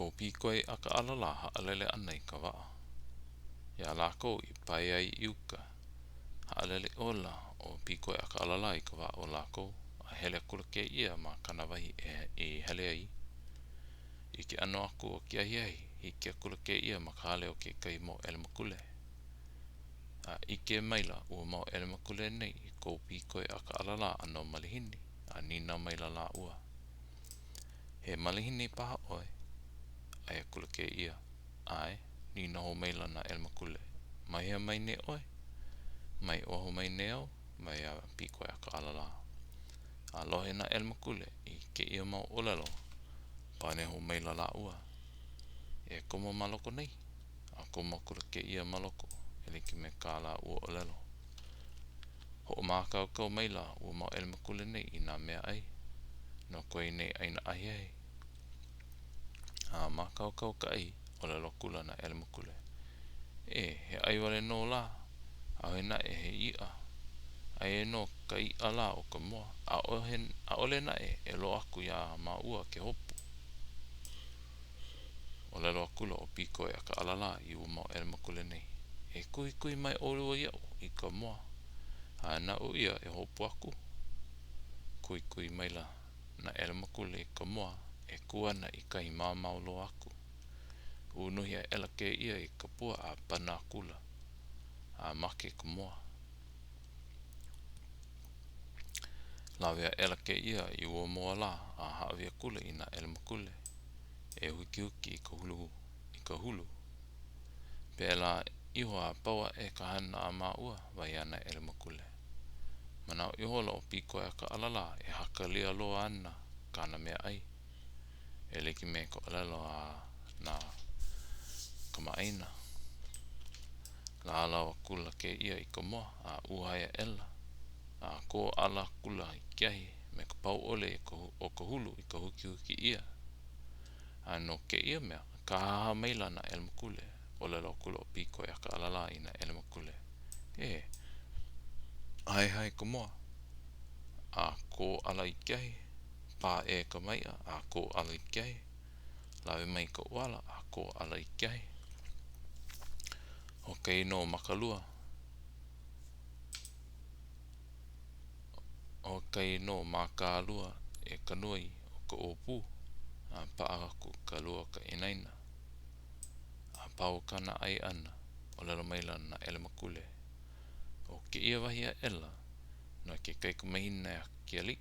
Ko pīkoi aka alala haalele ana I ka waa. Ia lako I pai ai I uka. Haalele ola o pīkoi aka alala I ka waa o lako. A hele kula ke ia ma kanawahi e hele ai. I ke ano aku o ke ahiahi. I ke kula ke ia ma ka hale o ke kai mo ele makule. I ke maila ua mau ele makule nei I ko pīkoi aka alala ano malihini. A nina maila la ua. He malihini paha oe. Aia kula ke ia. Ai, nina ho maila na ele makule. Mai hea mai ne oe. Mai oho mai ne au. Mai a pīkoi aka alala. A lohe na ele makule I ke ia mau olelo. Pane ho maila la ua. E komo maloko nei. A komo kula ke ia maloko. Ele ki me ka la ua olelo. Ho o mākau kau maila ua mau ele makule nei I nā mea ai. No koe nei aina ahiahi. A mākau kau ka ai. Olelo kula na ele makule. He ai wale no la. A he na he ia. Ai no ka ia la o ka moa. A ole na e lo aku ia ma ua ke hopu. Olelo akula o pīkoi aka alala I ua mau ele makule nei. E kui mai olua iau I ka moa. A na o ia e hopu aku. Kui maila na ele makule I ka moa. E kuana I kahi mamau lo aku. Unuhi a ela ke ia I ka pua a pana kula. A make ka moa. Lawea ela ke ia I ua moa la a haawea kula I na ele makule. E huki I ka hulu. Pela iho a paua e ka hana a maua vai ana ele makule. Manao iho la o pīkoi aka alala e haka lia loa ana kana mea ai. E leki me ko alalo a na kamaina. La ala wa kula ke ia I ka moa a uhaya ela. A ko ala kula I kiahi me ka pau ole o ka hulu I ka huki ia. A no ke ia mea ka haha maila na ele makule. Olelo kula o pīkoi aka alala I na ele makule. Hai ka moa. A ko ala I kiahi. Pa e ka maia a ko ala I kiahi. Lawe mai ka uala a ko ala I kiahi. O kei no makalua. O kei no makalua e kanui o ka opu. A paa aku ka lua ka inaina. A pau kana ai ana. Olelo maila na ele makule. O ke ia wahia ela. No ke kaiku mahina a kia li.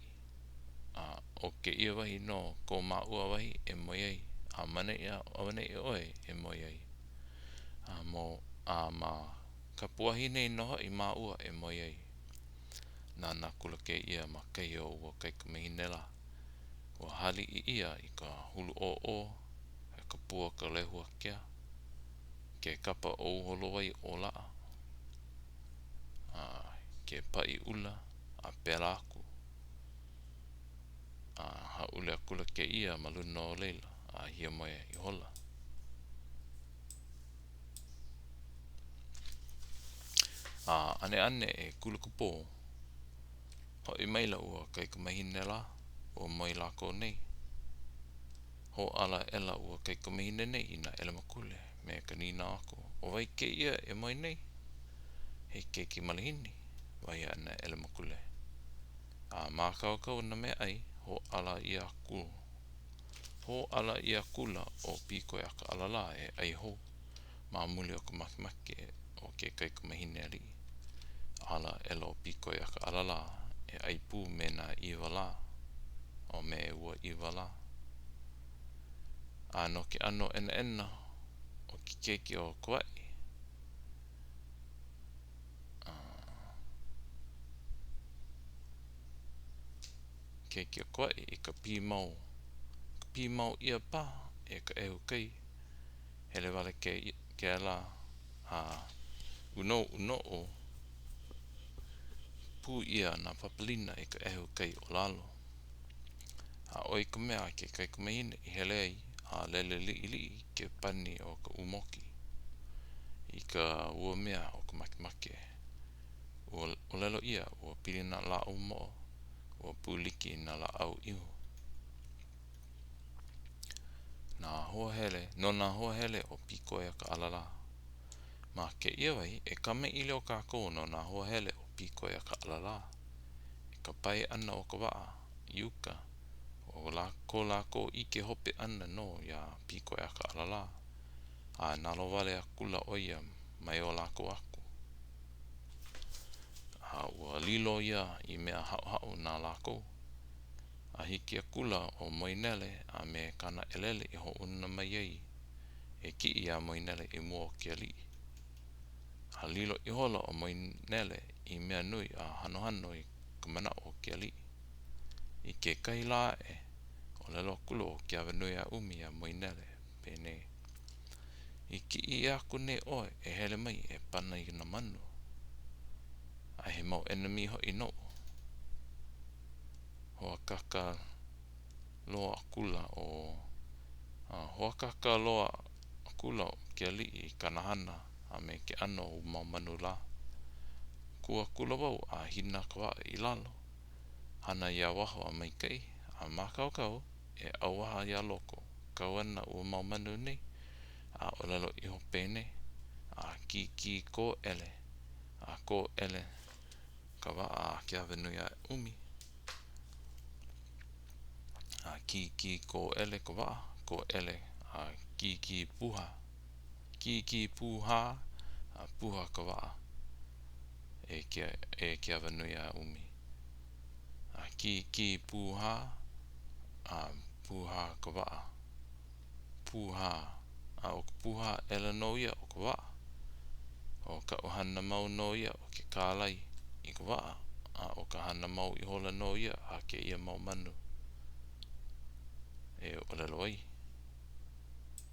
O ke ia wahi no ko maua wahi e moi ai. A mana ia awane e oe e moi ai. A ma ka puahi nei noho I maua e moi ai. Nā kula ke ia ma kei o ua kaiku mahinela. O hali I ia I ka hulu o. He ka pua ka lehua kia. Ke kapa o uholowai o laa. Ke pai ula a pela aku. Ha ule akula ke ia ma luna o leila. A hia moe I hola. Ane e kulukupo. Ho I maila ua kaiku mahine la. Ua moi lako nei. Ho ala ela ua kaiku mahine nei I na ele makule. Me ka nina ako. O vai ke ia e moi nei. He keiki malihini. Vai ana ele makule. Mākau na mea ai. Ho ala ia kula. Ho ala ia kula o pīkoi aka alala e ai ho. Muli o ka makemake o ke kaiku mahine ali. Ala ela o pīkoi aka alala e ai pū me nā iwa la. O me e ua iwa la. No ke ano ena o ki keiki o Kauai. Keiki o Kauai I ka pīmau. Ka pīmau ia pā e ka ehu kei. Hele wale ke ala uno o pū ia na papalina e ka ehu kei o lalo. Oi ka mea ke kaiku mahine I hele ai a lele li ke pani o ka umoki. I ka ua mea o ka makemake. O lelo ia ua pilina la au mo. Ua pūliki na la au iho. nona hoa hele o piko e ka alala. Ma ke ia wai, e kame i leo kākou no nā hoa hele o piko e ka alala. E ka pai ana o ka waa, iuka, o ko lako ike hope ana no ia piko e ka alala. A nalo wale a kula oia mai o lako aku. A ua lilo ia I mea hao nā lako. A hiki a kula o moinele a me kana elele I ho una mai ei. E ki ia moinele I mua kia li. A lilo I hola o moinele I mea nui a hanohano I kamana o kia li. I ke kaila o lelo kula o kia wanui a umi a moinele pene. I ki I aku ne oe e hele mai e pana I na manu. A he mau enemy ho I no. Hoa kaka loa kula o hoa kaka loa kula o kia li I kanahana a me ke ano o mau manu la. Kua kula wau a hina kawa I lalo. Hana ia waho a mai kai a makau kau e awaha ia loko. Kauana o mau manu nei a olelo I hopene a ki ko ele. A ko ele kawa a kia venui a umi. A ki ko ele kawa ko ele a ki puha. Ki puha a puha kawa e kia venui a umi. A ki puha a puha kawa. Puha a o puha ele no ia o kawa. O ka ohana mau no ia o ke kālai I kawa a o ka hana mau I hola no ia a ke ia mau manu. E olelo ai.